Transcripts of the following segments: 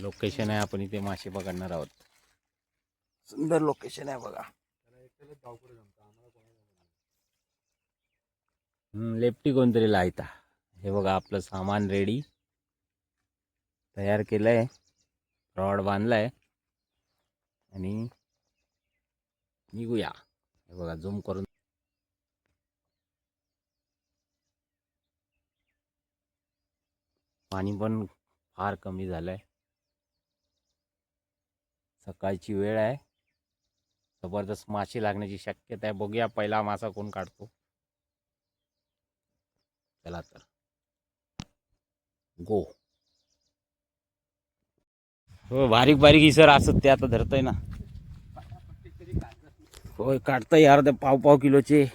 Location आहे, आपण इथे मासे पकडणार आहोत. सुंदर लोकेशन आहे बघा. लेफ्टी कोणतरी लायता. हे बघा आपलं सामान रेडी तयार केलंय, रॉड बांधलाय आणि निघूया. हे बघा झूम करून. पाणी पण फार कमी झालंय. सकाळची वेळ आहे. जबरदस्त मासे लागण्याची शक्यता आहे. बघूया पहिला मासा कोण काढतो. चला तर गो. हो बारीक बारीक इसर असत ते आता धरतय ना. होय काढतंय यार, ते पाव पाव किलोचे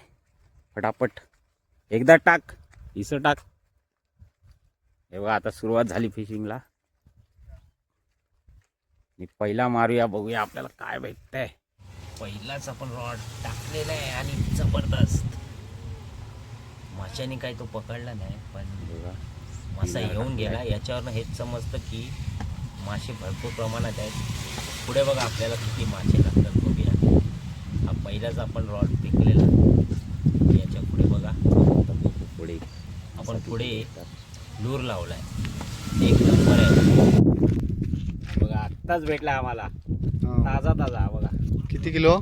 फटाफट. एकदा टाक इसर टाक. हे बघा आता सुरुवात झाली फिशिंगला. मी पहिला मारूया, बघूया आपल्याला काय भेटतंय. पहिलाच आपण रॉड टाकलेला आहे आणि जबरदस्त माशाने काही तो पकडला नाही, पण मासा येऊन गेला. याच्यावरनं हेच समजतं की मासे भरपूर प्रमाणात आहेत. पुढे बघा आपल्याला किती मासे लागतात बघूया. हा पहिलाच आपण रॉड फेकलेला. याच्या पुढे बघा पुढे आपण पुढे लूर लावलाय. एक नंबर आहे बघा. आत्ताच भेटला आम्हाला ताजा ताजा. बघा किती किलो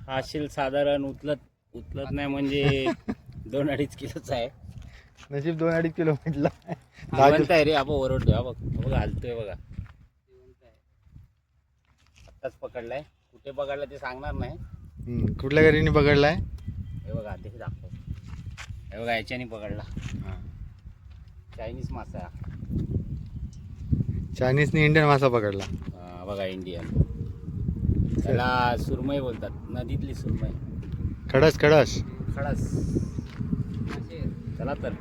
असेल साधारण. उचलत नाही म्हणजे 2-2.5 किलोचा आहे. नशीब 2-2.5 किलो म्हटला. आहे रे. आपण ओरडतोय. बघा हलतोय बघा. आत्ताच पकडलाय. कुठे पकडला ते सांगणार नाही. कुठल्या गाडीने पकडलाय? हे बघा आधी दाखव. हे बघा याच्याने पकडला. चायनीज मासा. चायनीजने इंडियन मासा पकडला. बघा इंडियन. त्याला सुरमई बोलतात, नदीतली सुरमई. खडस खडस खडस. चला तर